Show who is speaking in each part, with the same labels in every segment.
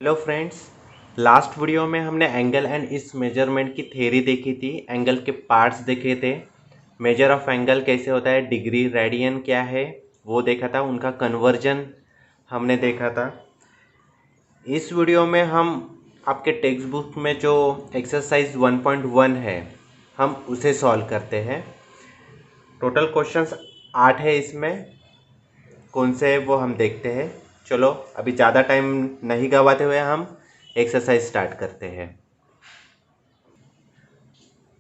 Speaker 1: Hello friends, last video में हमने angle and इस मेजरमेंट की थ्योरी देखी थी। एंगल के पार्ट्स देखे थे, मेजर ऑफ एंगल कैसे होता है, डिग्री रेडियन क्या है वो देखा था, उनका कन्वर्जन हमने देखा था। इस वीडियो में हम आपके टेक्स्ट बुक में जो एक्सरसाइज 1.1 है हम उसे सॉल्व करते हैं। टोटल क्वेश्चंस 8 है, इसमें कौन से है वो हम देखते हैं। चलो अभी ज़्यादा टाइम नहीं गवाते हुए हम एक्सरसाइज स्टार्ट करते हैं।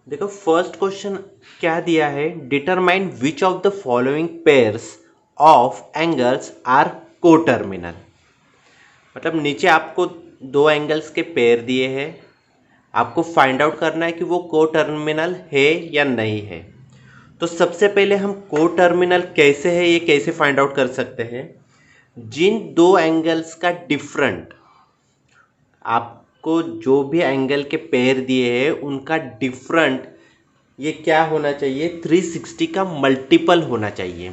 Speaker 1: देखो फर्स्ट क्वेश्चन क्या दिया है, determine which of the following pairs of angles are coterminal. मतलब नीचे आपको दो एंगल्स के पेयर दिए हैं, आपको फाइंड आउट करना है कि वो कोटर्मिनल है या नहीं है। तो सबसे पहले हम कोटर्मिनल कैसे है ये कैसे फाइंड आउट कर सकते हैं। जिन दो एंगल्स का डिफरेंट, आपको जो भी एंगल के पेयर दिए हैं उनका डिफरेंट ये क्या होना चाहिए, 360 का मल्टीपल होना चाहिए।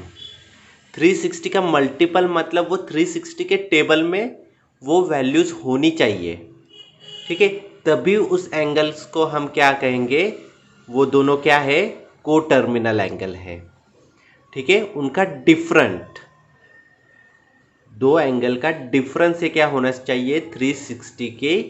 Speaker 1: 360 का मल्टीपल मतलब वो 360 के टेबल में वो वैल्यूज होनी चाहिए, ठीक है। तभी उस एंगल्स को हम क्या कहेंगे, वो दोनों क्या है, कोटर्मिनल एंगल है, ठीक है। उनका डिफरेंट, दो एंगल का डिफरेंस ये क्या होना चाहिए, 360 के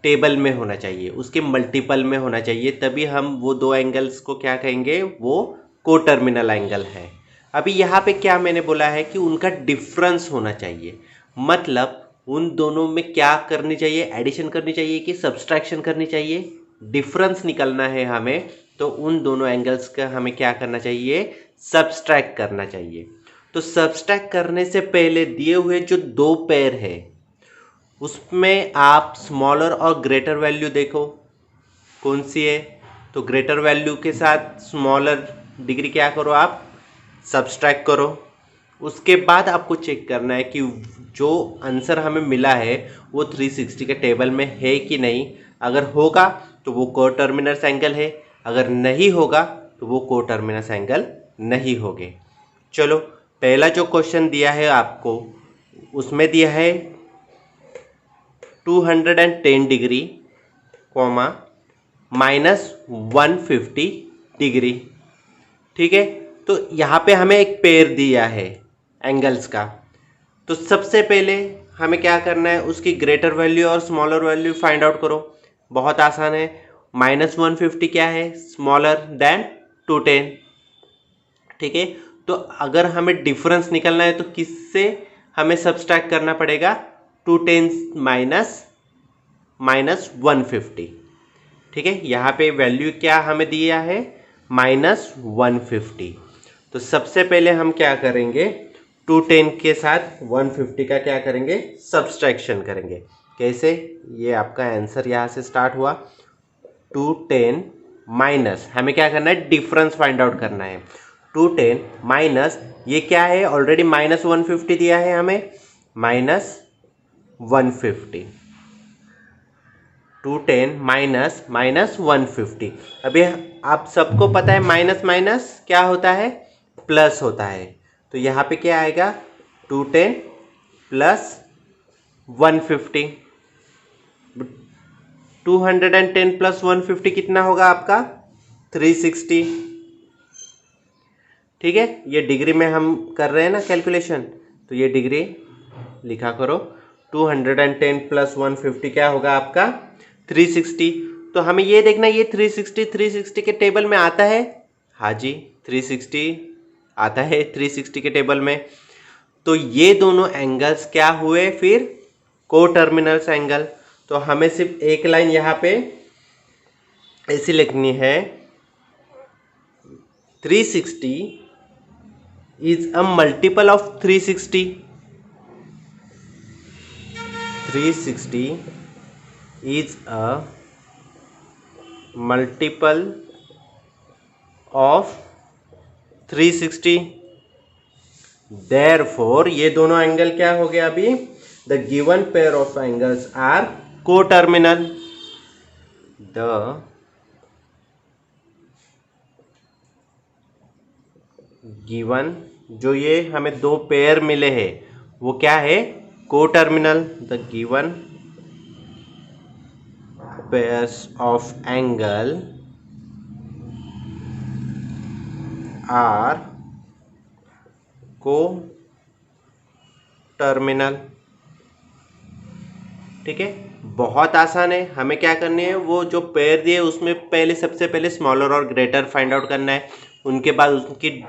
Speaker 1: टेबल में होना चाहिए, उसके मल्टीपल में होना चाहिए, तभी हम वो दो एंगल्स को क्या कहेंगे, वो कोटर्मिनल एंगल है। अभी यहाँ पे क्या मैंने बोला है कि उनका डिफरेंस होना चाहिए, मतलब उन दोनों में क्या करनी चाहिए, एडिशन करनी चाहिए कि सब्सट्रैक्शन करनी चाहिए। डिफरेंस निकलना है हमें, तो उन दोनों एंगल्स का हमें क्या करना चाहिए, सब्सट्रैक्ट करना चाहिए। तो सब्सट्रैक्ट करने से पहले दिए हुए जो दो पेयर है उसमें आप स्मॉलर और ग्रेटर वैल्यू देखो कौन सी है। तो ग्रेटर वैल्यू के साथ स्मॉलर डिग्री क्या करो, आप सब्सट्रैक्ट करो। उसके बाद आपको चेक करना है कि जो आंसर हमें मिला है वो 360 के टेबल में है कि नहीं। अगर होगा तो वो कोटर्मिनस एंगल है, अगर नहीं होगा तो वो कोटर्मिनस एंगल नहीं होंगे। चलो पहला जो क्वेश्चन दिया है आपको, उसमें दिया है 210 डिग्री कॉमा -150 डिग्री, ठीक है। तो यहाँ पे हमें एक पेयर दिया है एंगल्स का। तो सबसे पहले हमें क्या करना है, उसकी ग्रेटर वैल्यू और स्मॉलर वैल्यू फाइंड आउट करो। बहुत आसान है, -150 क्या है, स्मॉलर देन 210, ठीक है। तो अगर हमें डिफरेंस निकलना है तो किससे हमें सब्सट्रैक्ट करना पड़ेगा, 210 -150, ठीक है। यहाँ पे वैल्यू क्या हमें दिया है, -150। तो सबसे पहले हम क्या करेंगे, 210 के साथ 150 का क्या करेंगे, सब्सट्रैक्शन करेंगे। कैसे, ये आपका आंसर यहाँ से स्टार्ट हुआ, 210 माइनस, हमें क्या करना है, डिफरेंस फाइंड आउट करना है। 210 माइनस ये क्या है, ऑलरेडी -150 दिया है हमें, -150, 210 माइनस 150। अभी आप सबको पता है माइनस माइनस क्या होता है, प्लस होता है। तो यहाँ पे क्या आएगा, 210 प्लस 150, 210 प्लस 150 कितना होगा आपका, 360, ठीक है। ये डिग्री में हम कर रहे हैं ना कैलकुलेशन, तो ये डिग्री लिखा करो। 210 प्लस 150 क्या होगा आपका, 360। तो हमें ये देखना, ये 360 के टेबल में आता है, हाँ जी 360 आता है 360 के टेबल में। तो ये दोनों एंगल्स क्या हुए फिर, कोटर्मिनल्स एंगल। तो हमें सिर्फ एक लाइन यहाँ पे ऐसी लिखनी है, 360 is a multiple of 360, 360 is a multiple of 360, therefore ये दोनों एंगल क्या हो गया अभी, the given pair of angles are coterminal, the given जो ये हमें दो पेयर मिले हैं वो क्या है, coterminal, the given pairs of angle are co-terminal। ठीक है, बहुत आसान है। हमें क्या करनी है, वो जो पेयर दिए उसमें पहले सबसे पहले स्मॉलर और ग्रेटर फाइंड आउट करना है, उनके बाद उनकी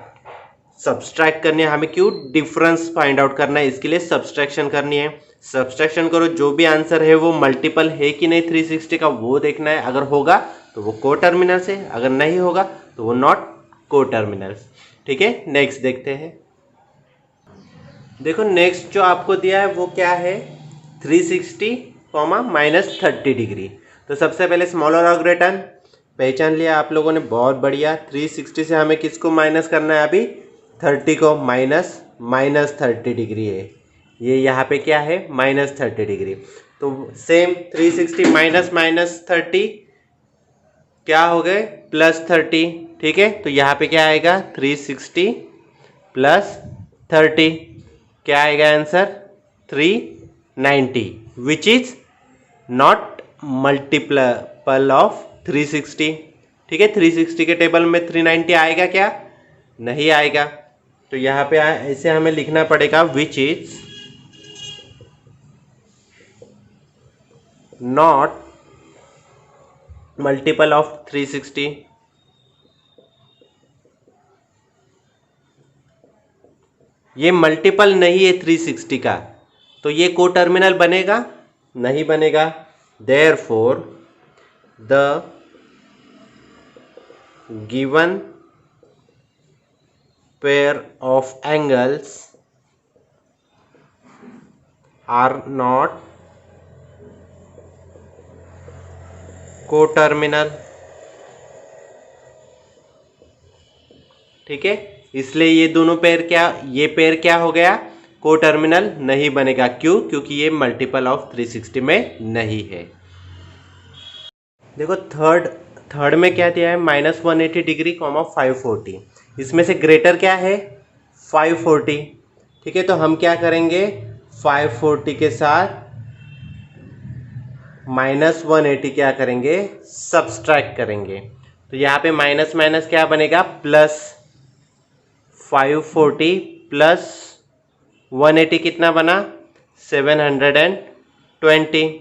Speaker 1: सब्सट्रैक्ट करनी है। हमें क्यों, डिफरेंस फाइंड आउट करना है, इसके लिए सब्सट्रैक्शन करनी है। सब्सट्रैक्शन करो, जो भी आंसर है वो मल्टीपल है कि नहीं 360 का वो देखना है। अगर होगा तो वो को टर्मिनल्स है, अगर नहीं होगा तो वो नॉट को टर्मिनल्स। ठीक है, नेक्स्ट देखते हैं। देखो नेक्स्ट जो आपको दिया है वो क्या है, 360 -30 डिग्री। तो सबसे पहले स्मॉलर और ग्रेटर पहचान लिया आप लोगों ने, बहुत बढ़िया। 360 से हमें किसको माइनस करना है, अभी 30 को, -30 डिग्री है ये, यहाँ पे क्या है -30 डिग्री। तो सेम 360 -30 क्या हो गए, +30। ठीक है, तो यहाँ पे क्या आएगा 360 +30, क्या आएगा answer 390, which is not multiple of 360। ठीक है, 360 के टेबल में 390 आएगा क्या, नहीं आएगा। तो यहाँ पे ऐसे हमें लिखना पड़ेगा, which is not multiple of 360। ये मल्टीपल नहीं है 360 का, तो ये को टर्मिनल बनेगा, नहीं बनेगा। Therefore the given pair of angles are not coterminal. ठीक है, इसलिए ये दोनों पेयर क्या, ये पेयर क्या हो गया, को टर्मिनल नहीं बनेगा। क्यों, क्योंकि ये मल्टीपल ऑफ 360 में नहीं है। देखो थर्ड में क्या दिया है, -180 डिग्री, 540। इसमें से ग्रेटर क्या है, 540। ठीक है, तो हम क्या करेंगे, 540 के साथ -180 क्या करेंगे, सब्सट्रैक्ट करेंगे। तो यहाँ पे माइनस माइनस क्या बनेगा, प्लस। 540 प्लस 180 कितना बना, 720।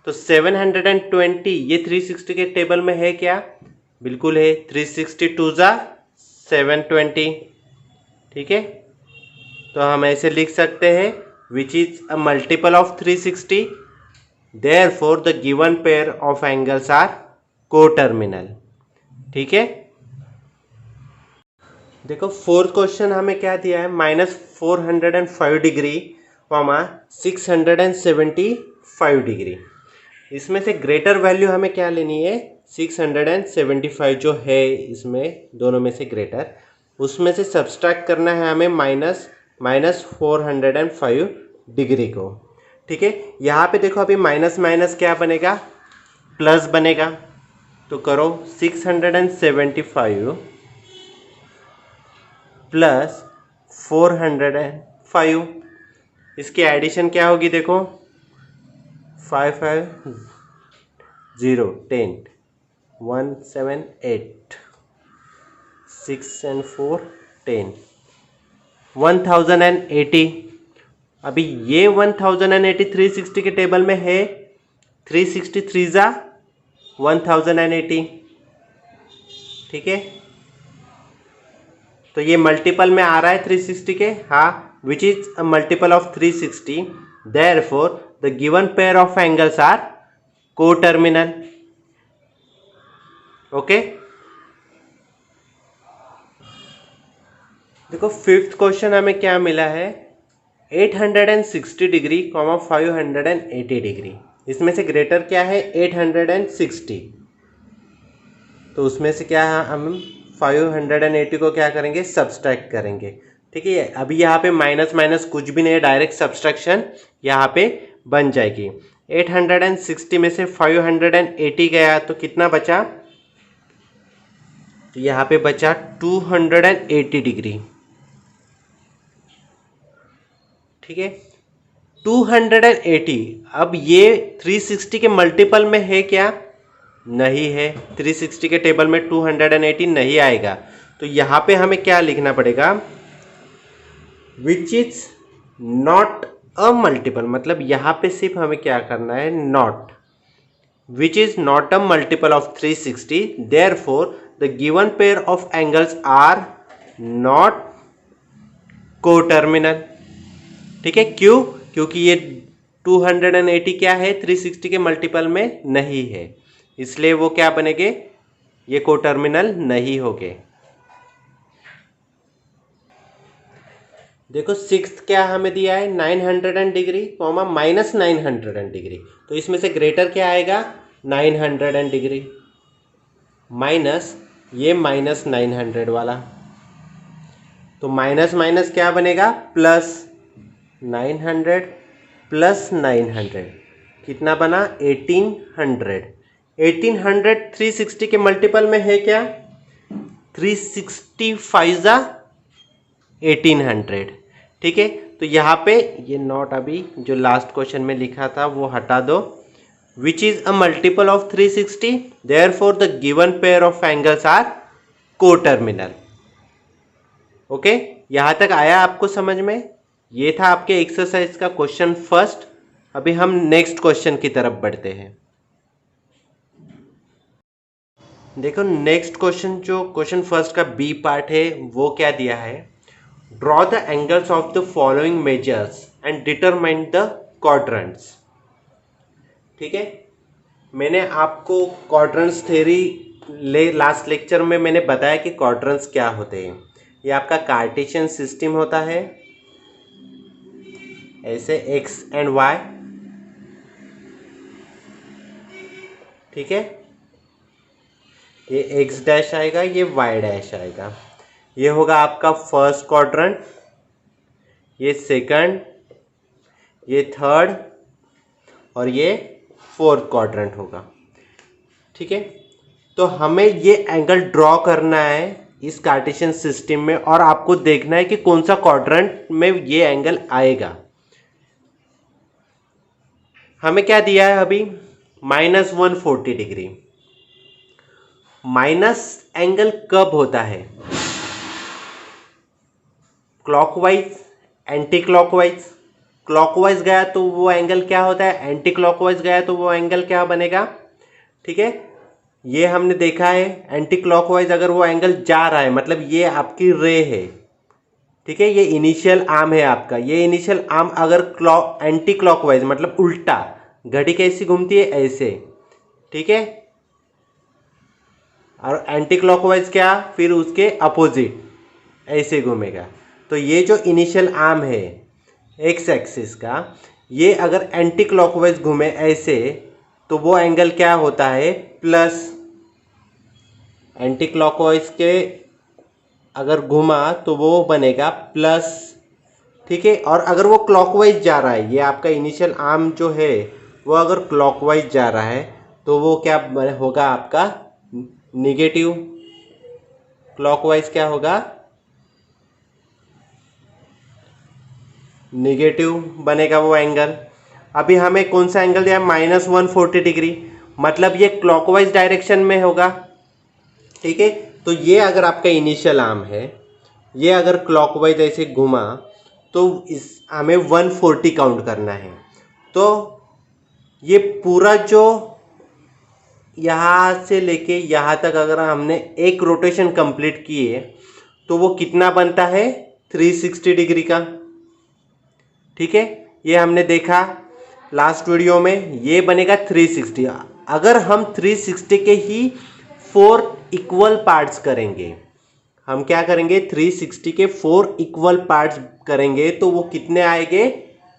Speaker 1: तो 720 ये 360 के टेबल में है क्या, बिल्कुल है। 360 2 ज़ा 720। ठीक है, तो हम ऐसे लिख सकते हैं, which is a multiple of 360, therefore the given pair of angles are coterminal. ठीक है, देखो फोर्थ क्वेश्चन हमें क्या दिया है, -405 डिग्री, 675 डिग्री। इसमें से ग्रेटर वैल्यू हमें क्या लेनी है, 675 जो है इसमें दोनों में से ग्रेटर, उसमें से सब्सट्रैक्ट करना है हमें -405 डिग्री को। ठीक है, यहाँ पे देखो अभी माइनस माइनस क्या बनेगा, प्लस बनेगा। तो करो 675 प्लस 405, इसकी एडिशन क्या होगी, देखो 5 5 0 10 1 7 8 6 and 4 10 1080। अभी ये 1080 360 के टेबल में है, 363 ज़ा 1080। ठीक है, तो ये मल्टीपल में आ रहा है 360 के, हाँ, which is a multiple of 360, therefore the given pair of angles are coterminal. Okay, देखो फिफ्थ क्वेश्चन हमें क्या मिला है, 860 डिग्री, 580 डिग्री। इसमें से ग्रेटर क्या है, 860। तो उसमें से क्या है, हम 580 को क्या करेंगे, सब्सट्रैक्ट करेंगे। ठीक है, अभी यहाँ पे माइनस माइनस कुछ भी नहीं है, डायरेक्ट सब्सट्रैक्शन यहाँ पे बन जाएगी। 860 में से 580 गया तो कितना बचा, तो यहाँ पे बचा 280 डिग्री। ठीक है, 280। अब ये 360 के मल्टीपल में है क्या, नहीं है, 360 के टेबल में 280 नहीं आएगा। तो यहाँ पे हमें क्या लिखना पड़ेगा, which is not a multiple, मतलब यहाँ पे सिर्फ हमें क्या करना है, not, which is not a multiple of 360, therefore the given pair of angles are not coterminal। ठीक है, क्यों, क्योंकि ये 280 क्या है, 360 के मल्टीपल में नहीं है, इसलिए वो क्या बनेंगे, ये कोटर्मिनल नहीं होंगे। देखो सिक्स्थ क्या हमें दिया है, 900 डिग्री कॉमा माइनस 900 डिग्री, तो इसमें से ग्रेटर क्या आएगा, 900 डिग्री माइनस ये माइनस 900 वाला, तो माइनस माइनस क्या बनेगा, प्लस 900 प्लस 900 कितना बना, 1800। 1800 360 के मल्टीपल में है क्या, 365 1800। ठीक है, तो यहाँ पे ये नॉट अभी जो लास्ट क्वेश्चन में लिखा था वो हटा दो, which is a multiple of 360, therefore the given pair of angles are coterminal. Okay, यहाँ तक आया आपको समझ में, ये था आपके एक्सरसाइज का क्वेश्चन फर्स्ट। अभी हम नेक्स्ट क्वेश्चन की तरफ बढ़ते हैं। देखो नेक्स्ट क्वेश्चन, जो क्वेश्चन फर्स्ट का बी पार्ट है, वो क्या दिया है, draw the angles of the following measures and determine the quadrants. ठीक है, मैंने आपको क्वाड्रेंट्स थ्योरी लास्ट लेक्चर में मैंने बताया कि क्वाड्रेंट्स क्या होते हैं। ये आपका कार्टेशियन सिस्टम होता है, ऐसे एक्स एंड वाई। ठीक है, ये एक्स डैश आएगा, ये वाई डैश आएगा, ये होगा आपका फर्स्ट क्वाड्रेंट, ये सेकंड, ये थर्ड और ये फोर्थ क्वाड्रेंट होगा। ठीक है, तो हमें ये एंगल ड्रॉ करना है इस कार्टेशियन सिस्टम में, और आपको देखना है कि कौन सा क्वाड्रेंट में ये एंगल आएगा। हमें क्या दिया है अभी, माइनस 140 डिग्री। माइनस एंगल कब होता है, क्लॉकवाइज, एंटी क्लॉकवाइज। क्लॉकवाइज गया तो वो एंगल क्या होता है, एंटी क्लॉकवाइज गया तो वो एंगल क्या बनेगा। ठीक है, ये हमने देखा है, एंटी क्लॉकवाइज अगर वो एंगल जा रहा है मतलब ये आपकी रे है। ठीक है, ये इनिशियल आर्म है आपका, ये इनिशियल आर्म अगर एंटी क्लॉकवाइज मतलब उल्टा, घड़ी कैसी घूमती है, ऐसे। ठीक है, और एंटी क्लॉकवाइज क्या, फिर उसके अपोजिट ऐसे घूमेगा। तो ये जो इनिशियल आर्म है एक्स एक्सिस का, ये अगर एंटी क्लॉकवाइज घूमे ऐसे, तो वो एंगल क्या होता है, प्लस। एंटी क्लॉकवाइज के अगर घुमा तो वो बनेगा प्लस। ठीक है, और अगर वो क्लॉकवाइज जा रहा है, ये आपका इनिशियल आर्म जो है वो अगर क्लॉकवाइज जा रहा है तो वो क्या होगा, आपका निगेटिव। क्लॉकवाइज क्या होगा, निगेटिव बनेगा वो एंगल। अभी हमें कौन सा एंगल दिया है, माइनस 140 डिग्री, मतलब ये क्लॉकवाइज डायरेक्शन में होगा। ठीक है, तो ये अगर आपका इनिशियल आर्म है, ये अगर क्लॉकवाइज ऐसे घुमा तो इस हमें 140 काउंट करना है। तो ये पूरा जो यहाँ से लेके यहाँ तक अगर हमने एक रोटेशन कंप्लीट किए तो वो कितना बनता है, 360 डिग्री का। ठीक है, ये हमने देखा लास्ट वीडियो में, ये बनेगा 360। अगर हम 360 के ही 4 इक्वल पार्ट्स करेंगे, हम क्या करेंगे, 360 के 4 इक्वल पार्ट्स करेंगे तो वो कितने आएंगे,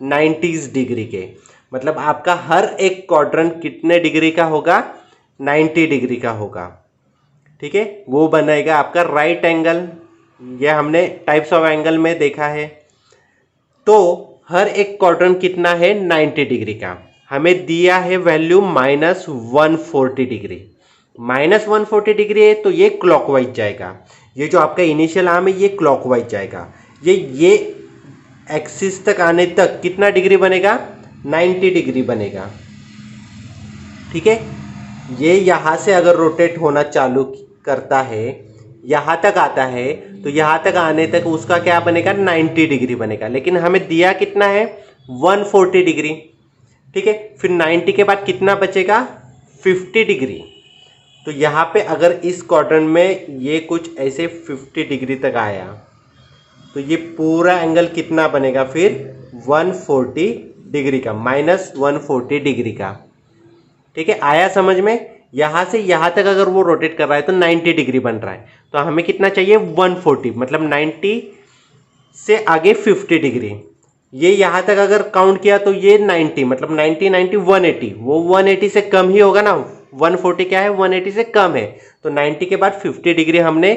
Speaker 1: 90 डिग्री के। मतलब आपका हर एक क्वाड्रेंट कितने डिग्री का होगा, 90 डिग्री का होगा। ठीक है, वो बनेगा आपका राइट एंगल। ये हमने टाइप्स ऑफ एंगल में देखा है। तो हर एक क्वाड्रेंट कितना है, 90 डिग्री का। हमें दिया है value minus 140 degree. Minus 140 degree है तो ये क्लॉकवाइज जाएगा। ये जो आपका इनिशियल आर्म है ये क्लॉकवाइज जाएगा। ये एक्सिस तक आने तक कितना डिग्री बनेगा, 90 डिग्री बनेगा। ठीक है, ये यहाँ से अगर रोटेट होना चालू करता है, यहाँ तक आता है, तो यहाँ तक आने तक उसका क्या बनेगा, 90 डिग्री बनेगा। लेकिन हमें दिया कितना है, 140 डिग्री। ठीक है, फिर 90 के बाद कितना बचेगा, 50 डिग्री। तो यहाँ पे अगर इस क्वाड्रेंट में ये कुछ ऐसे 50 डिग्री तक आया, तो ये पूरा एंगल कितना बनेगा फिर, 140 डिग्री का, -140 डिग्री का। ठीक है, आया समझ में। यहाँ से यहाँ तक अगर वो रोटेट कर रहा है तो 90 डिग्री बन रहा है, तो हमें कितना चाहिए, 140, मतलब 90 से आगे 50 डिग्री। ये यहाँ तक अगर काउंट किया तो ये 90, मतलब 90 90 180, वो 180 से कम ही होगा ना, 140 क्या है, 180 से कम है। तो 90 के बाद 50 डिग्री हमने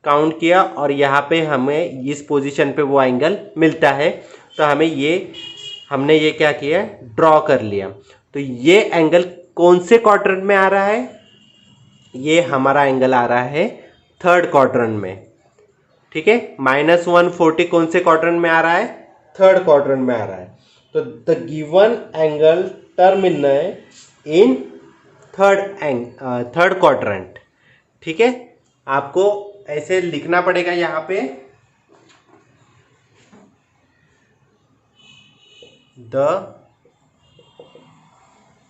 Speaker 1: काउंट किया और यहाँ पे हमें इस पोजीशन पे वो एंगल मिलता है। तो हमने ये क्या किया, ड्रॉ कर लिया। तो ये एंगल कौन से क्वाड्रेंट में आ रहा है, ये हमारा एंगल आ रहा है थर्ड क्वाड्रेंट में। ठीक है, -140 कौन से क्वाड्रेंट में आ रहा है, थर्ड क्वाड्रेंट में आ रहा है। तो the given angle terminate in third quadrant. ठीक है, आपको ऐसे लिखना पड़ेगा यहाँ पे, the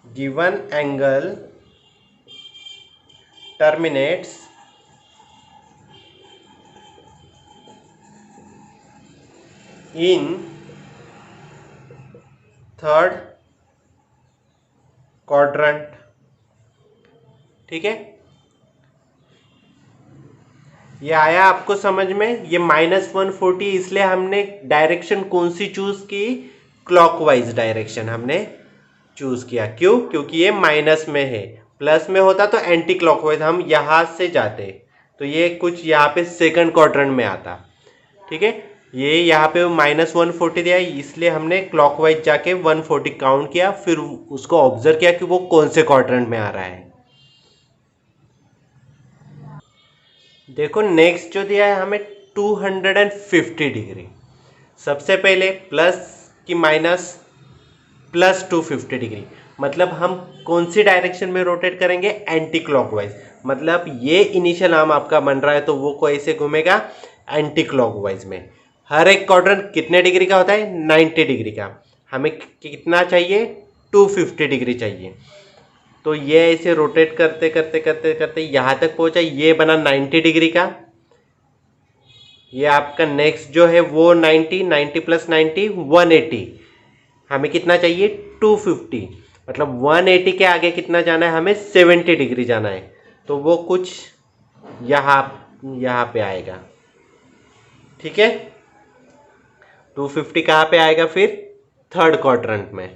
Speaker 1: given angle terminates in third quadrant. ठीक है, ये आया आपको समझ में। ये -140 इसलिए हमने डायरेक्शन कौन सी चूज की, क्लॉकवाइज डायरेक्शन हमने चूज किया। क्यों, क्योंकि ये माइनस में है, प्लस में होता तो एंटी क्लॉकवाइज हम यहां से जाते, तो ये कुछ यहाँ पे सेकंड क्वाड्रेंट में आता। ठीक है, ये यहाँ पे -140 दिया है, इसलिए हमने क्लॉकवाइज जाके 140 काउंट किया, फिर उसको ऑब्जर्व किया कि वो कौन से क्वाड्रेंट में आ रहा है। देखो नेक्स्ट जो दिया है हमें 250 डिग्री। सबसे पहले प्लस की माइनस, +250 डिग्री, मतलब हम कौन सी डायरेक्शन में रोटेट करेंगे, एंटी क्लॉकवाइज। मतलब ये इनिशियल आर्म आपका बन रहा है तो वो कैसे घूमेगा, एंटी क्लॉकवाइज में। हर एक क्वाड्रेंट कितने डिग्री का होता है, 90 डिग्री का। हमें कितना चाहिए, 250 डिग्री चाहिए। तो ये ऐसे रोटेट करते करते करते करते यहाँ तक पहुँचा, ये बना 90 डिग्री का। ये आपका नेक्स्ट जो है वो 90 + 90 180। हमें कितना चाहिए, 250, मतलब 180 के आगे कितना जाना है, हमें 70 डिग्री जाना है। तो वो कुछ यहाँ पे आएगा। ठीक है, 250 कहाँ पे आएगा फिर, थर्ड क्वाड्रेंट में।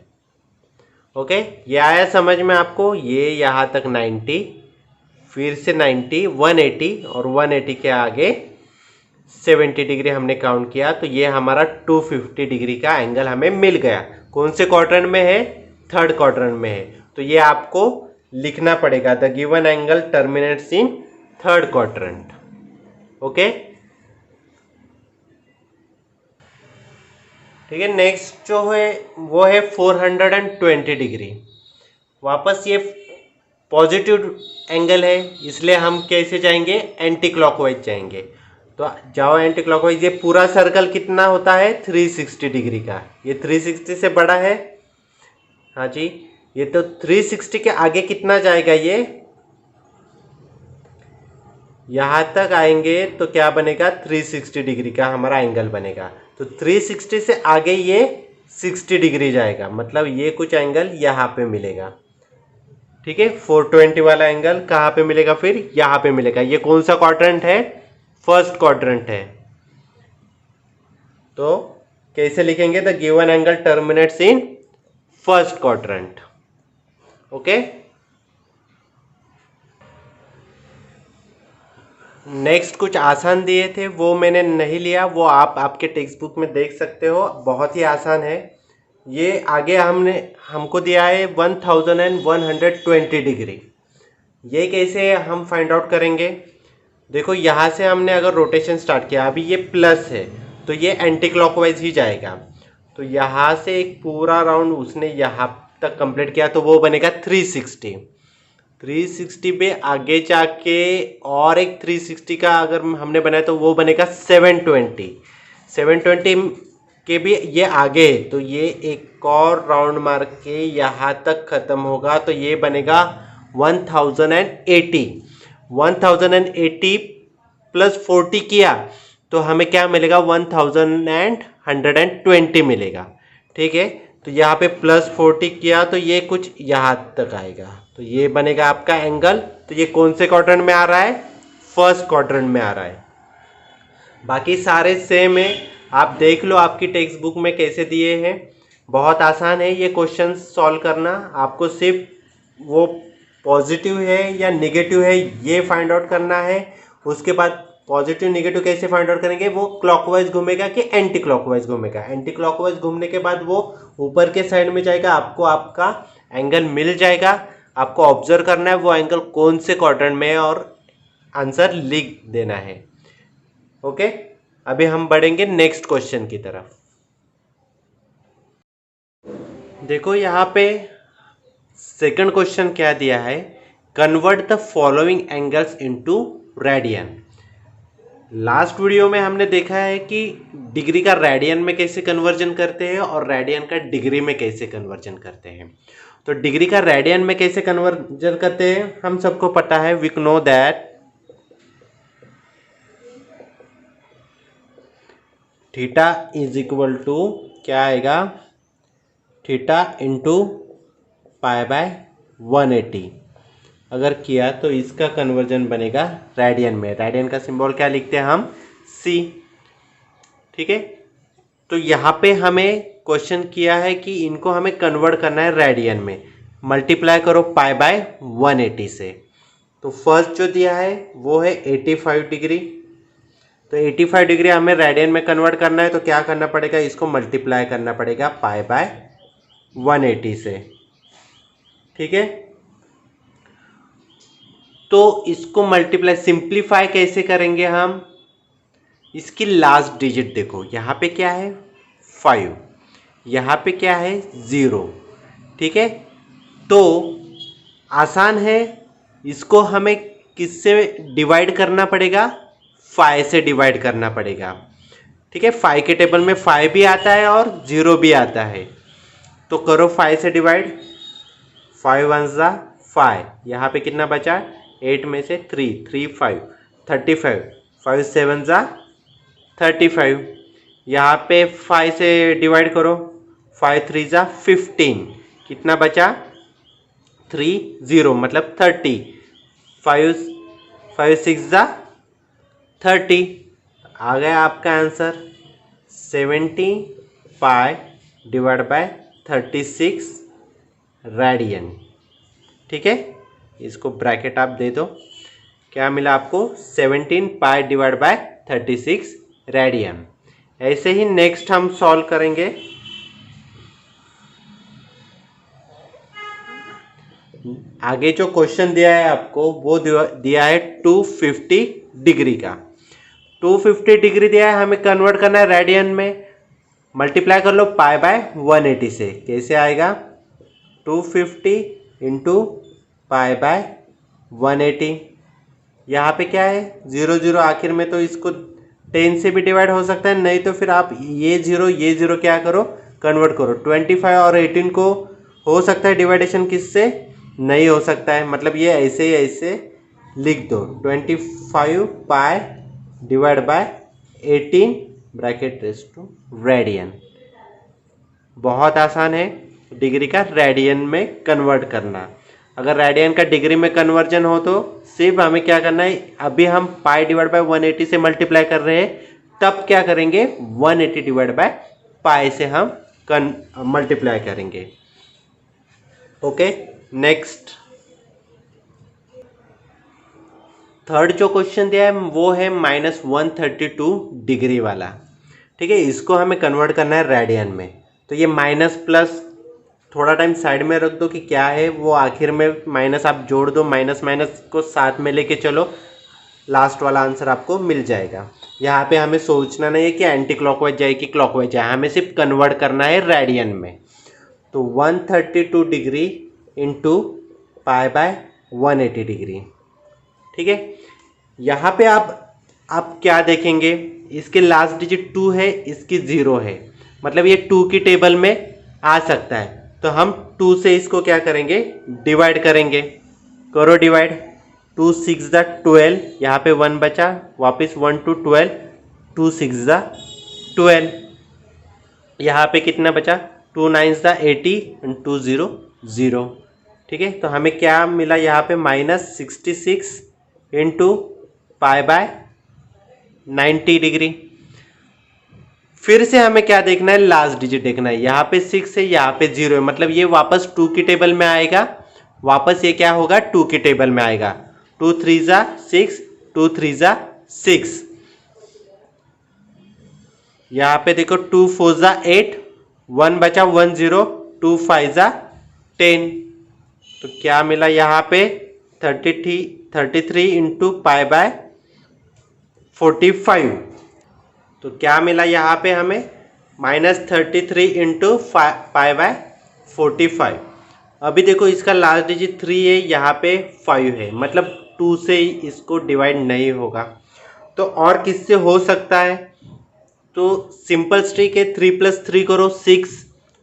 Speaker 1: ओके, ये आया समझ में आपको। ये यहाँ तक 90, फिर से 90, 180 और 180 के आगे 70 डिग्री हमने काउंट किया, तो ये हमारा 250 डिग्री का एंगल हमें मिल गया। कौन से क्वाड्रेंट में है, थर्ड क्वाड्रेंट में है। तो ये आपको लिखना पड़ेगा, the given angle terminates in third quadrant. Okay, ठीक है। नेक्स्ट जो है वो है 420 डिग्री। वापस ये पॉजिटिव एंगल है, इसलिए हम कैसे जाएंगे, एंटी क्लॉकवाइज जाएंगे। तो जाओ एंटी क्लॉकवाइज। ये पूरा सर्कल कितना होता है, 360 डिग्री का। ये 360 से बड़ा है, हाँ जी। ये तो 360 के आगे कितना जाएगा, ये यहाँ तक आएंगे तो क्या बनेगा, 360 डिग्री का हमारा एंगल बनेगा। तो 360 से आगे ये 60 डिग्री जाएगा, मतलब ये कुछ एंगल यहाँ पे मिलेगा। ठीक है, 420 वाला एंगल कहाँ पे मिलेगा, फिर यहाँ पे मिलेगा। ये कौन सा क्वाड्रेंट है, फर्स्ट क्वाड्रेंट है। तो कैसे लिखेंगे, the given angle terminates in first quadrant. Okay, next कुछ आसान दिए थे, वो मैंने नहीं लिया, वो आप आपके टेक्स्ट बुक में देख सकते हो, बहुत ही आसान है। ये आगे हमको दिया है 1120 डिग्री। ये कैसे हम फाइंड आउट करेंगे, देखो यहाँ से हमने अगर रोटेशन स्टार्ट किया, अभी ये प्लस है तो ये एंटी क्लॉकवाइज ही जाएगा। तो यहाँ से एक पूरा राउंड उसने यहाँ तक कंप्लीट किया, तो वो बनेगा 360। 360 पे आगे जाके और एक 360 का अगर हमने बनाया तो वो बनेगा 720। 720 के भी ये आगे है, तो ये एक और राउंड मार के यहाँ तक खत्म होगा, तो ये बनेगा 1080। 1080 प्लस 40 किया तो हमें क्या मिलेगा, 1120 मिलेगा। ठीक है, तो यहाँ पे प्लस 40 किया तो ये कुछ यहाँ तक आएगा, तो ये बनेगा आपका एंगल। तो ये कौन से क्वाड्रेंट में आ रहा है, फर्स्ट क्वाड्रेंट में आ रहा है। बाकी सारे सेम है, आप देख लो आपकी टेक्स्ट बुक में कैसे दिए हैं। बहुत आसान है ये क्वेश्चन सॉल्व करना, आपको सिर्फ वो पॉजिटिव है या नेगेटिव है ये फाइंड आउट करना है। उसके बाद पॉजिटिव नेगेटिव कैसे फाइंड आउट करेंगे, वो क्लॉकवाइज घूमेगा कि एंटी क्लॉकवाइज घूमेगा। एंटी क्लॉकवाइज घूमने के बाद वो ऊपर के साइड में जाएगा, आपको आपका एंगल मिल जाएगा। आपको ऑब्जर्व करना है वो एंगल कौन से क्वाड्रेंट में है और आंसर लिख देना है। ओके, अभी हम बढ़ेंगे नेक्स्ट क्वेश्चन की तरफ। देखो यहाँ पे सेकंड क्वेश्चन क्या दिया है, convert the following angles into radian. Last video में हमने देखा है कि डिग्री का रेडियन में कैसे कन्वर्जन करते हैं और रेडियन का डिग्री में कैसे कन्वर्जन करते हैं। तो डिग्री का रेडियन में कैसे कन्वर्जन करते हैं हम सबको पता है, we know that theta is equal to क्या आएगा, थीटा इंटू पाई बाय 180। अगर किया तो इसका कन्वर्जन बनेगा रेडियन में। रेडियन का सिंबल क्या लिखते हैं हम, सी। ठीक है, तो यहाँ पे हमें क्वेश्चन किया है कि इनको हमें कन्वर्ट करना है रेडियन में। मल्टीप्लाई करो पाई बाय 180 से। तो फर्स्ट जो दिया है वो है 85 डिग्री, तो 85 डिग्री हमें रेडियन में कन्वर्ट करना है, तो क्या करना पड़ेगा, इसको मल्टीप्लाई करना पड़ेगा पाई बाय 180 से। ठीक है, तो इसको मल्टीप्लाई सिंप्लीफाई कैसे करेंगे हम, इसकी लास्ट डिजिट देखो, यहाँ पे क्या है 5, यहाँ पे क्या है 0। ठीक है, तो आसान है, इसको हमें किससे डिवाइड करना पड़ेगा, 5 से डिवाइड करना पड़ेगा। ठीक है, 5 के टेबल में 5 भी आता है और 0 भी आता है, तो करो 5 से डिवाइड। 5 1 जा 5, यहाँ पे कितना बचा, 8 में से 3 3 5 35, 5 7 जा 35। यहाँ पे 5 से डिवाइड करो, 5 3 जा 15, कितना बचा 3 0 मतलब 30। 5 6 जा 30, आ गया आपका आंसर 70 पाई डिवाइड बाय 36 रेडियन। ठीक है, इसको ब्रैकेट आप दे दो, क्या मिला आपको 17 पाई डिवाइड बाय 36 रेडियन। ऐसे ही नेक्स्ट हम सॉल्व करेंगे। आगे जो क्वेश्चन दिया है आपको वो दिया है 250 डिग्री का। 250 डिग्री दिया है, हमें कन्वर्ट करना है रेडियन में। मल्टीप्लाई कर लो पाई बाय 180 से, कैसे आएगा 250 इंटू पाई बाय 180। यहाँ पे क्या है 0 0 आखिर में, तो इसको 10 से भी डिवाइड हो सकता है, नहीं तो फिर आप ये जीरो क्या करो, कन्वर्ट करो। 25 और 18 को हो सकता है डिवाइडेशन किससे, नहीं हो सकता है, मतलब ये ऐसे ही ऐसे लिख दो 25 pi divide by 18 bracket raise to radian. बहुत आसान है डिग्री का रेडियन में कन्वर्ट करना। अगर रेडियन का डिग्री में कन्वर्जन हो तो सिर्फ हमें क्या करना है, अभी हम पाई डिवाइड बाय 180 से मल्टीप्लाई कर रहे हैं, तब क्या करेंगे 180 डिवाइड बाय पाई से हम मल्टीप्लाई करेंगे। ओके, नेक्स्ट थर्ड जो क्वेश्चन दिया है वो है -132 डिग्री वाला। ठीक है, इसको हमें कन्वर्ट करना है रेडियन में। तो ये माइनस प्लस थोड़ा टाइम साइड में रख दो कि क्या है वो, आखिर में माइनस आप जोड़ दो, माइनस माइनस को साथ में लेके चलो, लास्ट वाला आंसर आपको मिल जाएगा। यहाँ पे हमें सोचना नहीं है कि एंटी क्लॉकवाइज जाए कि क्लॉकवाइज जाए, हमें सिर्फ कन्वर्ट करना है रेडियन में। तो 132 degree into pi by 180 degree. ठीक है, यहाँ पे आप क्या देखेंगे, इसके लास्ट डिजिट 2 है, इसकी 0 है, मतलब ये 2 की टेबल में आ सकता है। तो हम 2 से इसको क्या करेंगे, डिवाइड करेंगे। करो डिवाइड, 2 6 दा 12, यहाँ पे 1 बचा, वापस 1 to 12, 2 6 दा 12, यहाँ पे कितना बचा, 2 9 दा 80 एंड 2 0 0। ठीक है, तो हमें क्या मिला यहाँ पे, -66 इंटू पाई बाय 90 डिग्री। फिर से हमें क्या देखना है, लास्ट डिजिट देखना है। यहाँ पे 6 है, यहाँ पे 0 है, मतलब ये वापस 2 की टेबल में आएगा, वापस ये क्या होगा, 2 की टेबल में आएगा। 2 3 जा 6, 2 3 जा 6, यहाँ पे देखो 2 4 जा 8, 1 बचा 1 0, 2 5 जा 10, तो क्या मिला यहाँ पे 33 इंटू पाई बाय 45। तो क्या मिला यहाँ पे हमें, -33 इंटू पाई बाय 45। अभी देखो इसका लास्ट डिजिट 3 है, यहाँ पे 5 है, मतलब 2 से इसको डिवाइड नहीं होगा। तो और किससे हो सकता है, तो सिंपल स्ट्रिक है, 3 + 3 करो 6,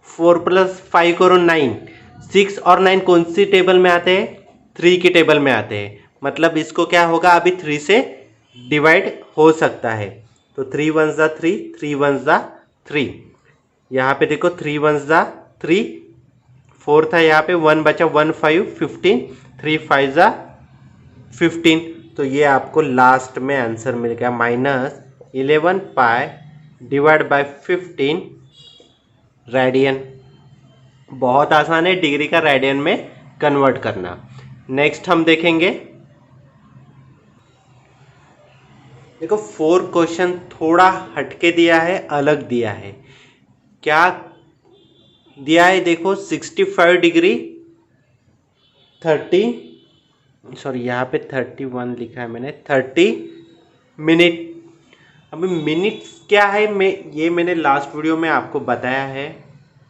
Speaker 1: 4 + 5 करो 9। 6 और 9 कौन सी टेबल में आते हैं, 3 की टेबल में आते हैं, मतलब इसको क्या होगा, अभी 3 से डिवाइड हो सकता है। तो 3 1 जा 3, 3 1 जा 3, यहाँ पे देखो 3 1 जा 3, 4 था, यहाँ पे 1 बचा 1 5 15, 3 5 जा 15। तो ये आपको लास्ट में आंसर मिल गया, -11 पाई डिवाइड बाय 15 रेडियन। बहुत आसान है डिग्री का रेडियन में कन्वर्ट करना। नेक्स्ट हम देखेंगे, देखो 4 क्वेश्चन थोड़ा हटके दिया है, अलग दिया है। क्या दिया है, देखो 65 डिग्री 30, सॉरी यहाँ पे 31 लिखा है मैंने, 30 मिनट। अभी मिनट क्या है, मैंने लास्ट वीडियो में आपको बताया है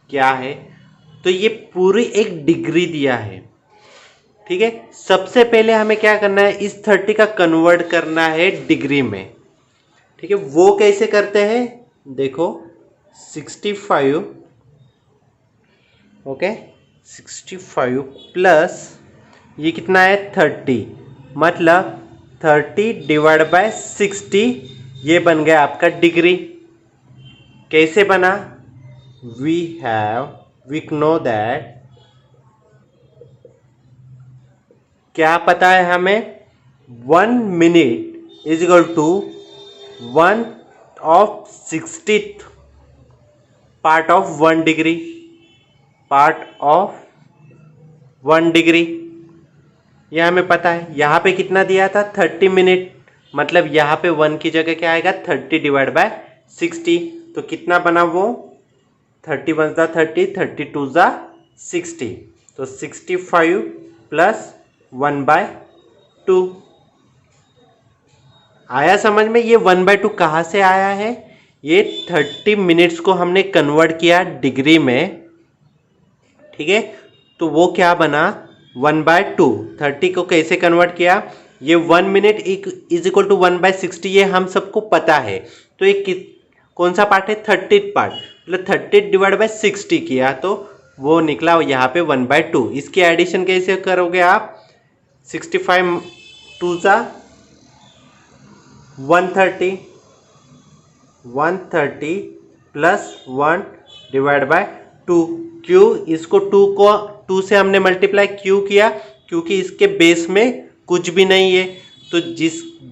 Speaker 1: क्या है। तो ये पूरी एक डिग्री दिया है। ठीक है, सबसे पहले हमें क्या करना है, इस 30 का कन्वर्ट करना है डिग्री में। ठीक है, वो कैसे करते हैं, देखो 65, ओके 65 प्लस ये कितना है 30, मतलब 30 डिवाइड बाय 60, ये बन गया आपका डिग्री। कैसे बना, वी नो दैट, क्या पता है हमें, 1 minute is equal to 1/60 part of 1 degree, part of 1 degree, यह हमें पता है। यहाँ पे कितना दिया था 30 मिनट, मतलब यहाँ पे 1 की जगह क्या आएगा 30 डिवाइड बाय 60, तो कितना बना वो 31 जा 30, 32 जा 60, तो 65 प्लस 1/2 आया समझ में। ये 1/2 कहाँ से आया है, ये 30 मिनट्स को हमने कन्वर्ट किया डिग्री में। ठीक है, तो वो क्या बना 1/2। 30 को कैसे कन्वर्ट किया, ये 1 मिनट इज इक्वल टू 1/60, ये हम सबको पता है। तो ये कौन सा पार्ट है, 30 पार्ट, मतलब 30 डिवाइड बाय 60 किया, तो वो निकला यहाँ पे 1/2। इसकी एडिशन कैसे करोगे आप, 65 2 जा 130, 130 प्लस 1 डिवाइड बाय 2। क्यों इसको 2 से हमने मल्टीप्लाई क्यों किया, क्योंकि इसके बेस में कुछ भी नहीं है। तो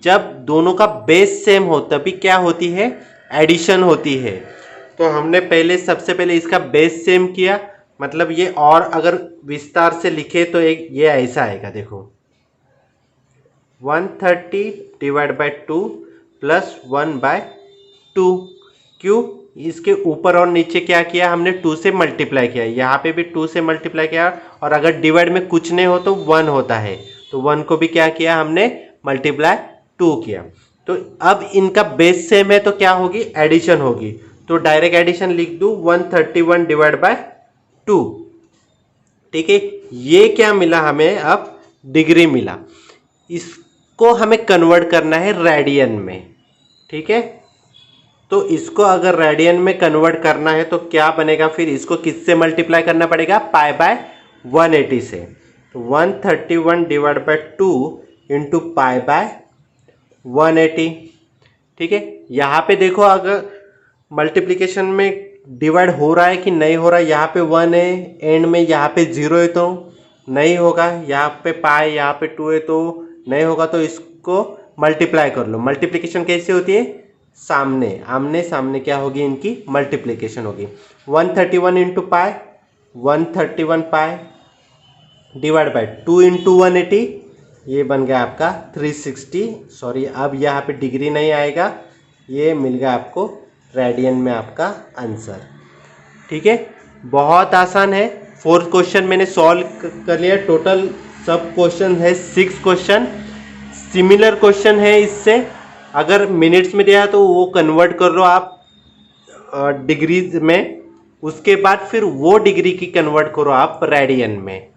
Speaker 1: जब दोनों का बेस सेम हो तभी क्या होती है, एडिशन होती है। तो हमने सबसे पहले इसका बेस सेम किया, मतलब ये, और अगर विस्तार से लिखे तो ये ऐसा आएगा, देखो 130 डिवाइड बाय 2 प्लस 1/2। क्यों, इसके ऊपर और नीचे क्या किया हमने, 2 से मल्टीप्लाई किया, यहाँ पे भी 2 से मल्टीप्लाई किया, और अगर डिवाइड में कुछ नहीं हो तो 1 होता है, तो 1 को भी क्या किया हमने, मल्टीप्लाई 2 किया। तो अब इनका बेस सेम है तो क्या होगी, एडिशन होगी। तो डायरेक्ट एडिशन लिख दूं 131 डिवाइड बाय 2। ठीक है, ये क्या मिला हमें, अब डिग्री मिला, इसको हमें कन्वर्ट करना है रेडियन में, ठीक है। तो इसको अगर रेडियन में कन्वर्ट करना है तो क्या बनेगा, फिर इसको किससे मल्टीप्लाई करना पड़ेगा, पाई बाय 180 से। तो 131 divide by 2 into pi by 180, ठीक है। यहाँ पे देखो अगर मल्टीप्लिकेशन में डिवाइड हो रहा है कि नहीं हो रहा है, यहाँ पे 1 है एंड में, यहाँ पे 0 है तो नहीं होगा, यहाँ पे पाई, यहाँ पे 2 है तो नहीं होगा। तो इसको मल्टीप्लाई कर लो। मल्टीप्लिकेशन कैसे होती है, सामने आमने सामने क्या होगी, इनकी मल्टीप्लिकेशन होगी। 131 इंटू पाई 131 पाई डिवाइड बाय 2 इंटू 180, ये बन गया आपका 360। सॉरी, अब यहाँ पे डिग्री नहीं आएगा, ये मिल गया आपको रेडियन में आपका आंसर, ठीक है। बहुत आसान है। 4th क्वेश्चन मैंने सॉल्व कर लिया। टोटल सब क्वेश्चन है 6 क्वेश्चन। सिमिलर क्वेश्चन है इससे, अगर मिनट्स में दिया है तो वो कन्वर्ट कर लो आप डिग्रीज में, उसके बाद फिर वो डिग्री की कन्वर्ट करो आप रेडियन में।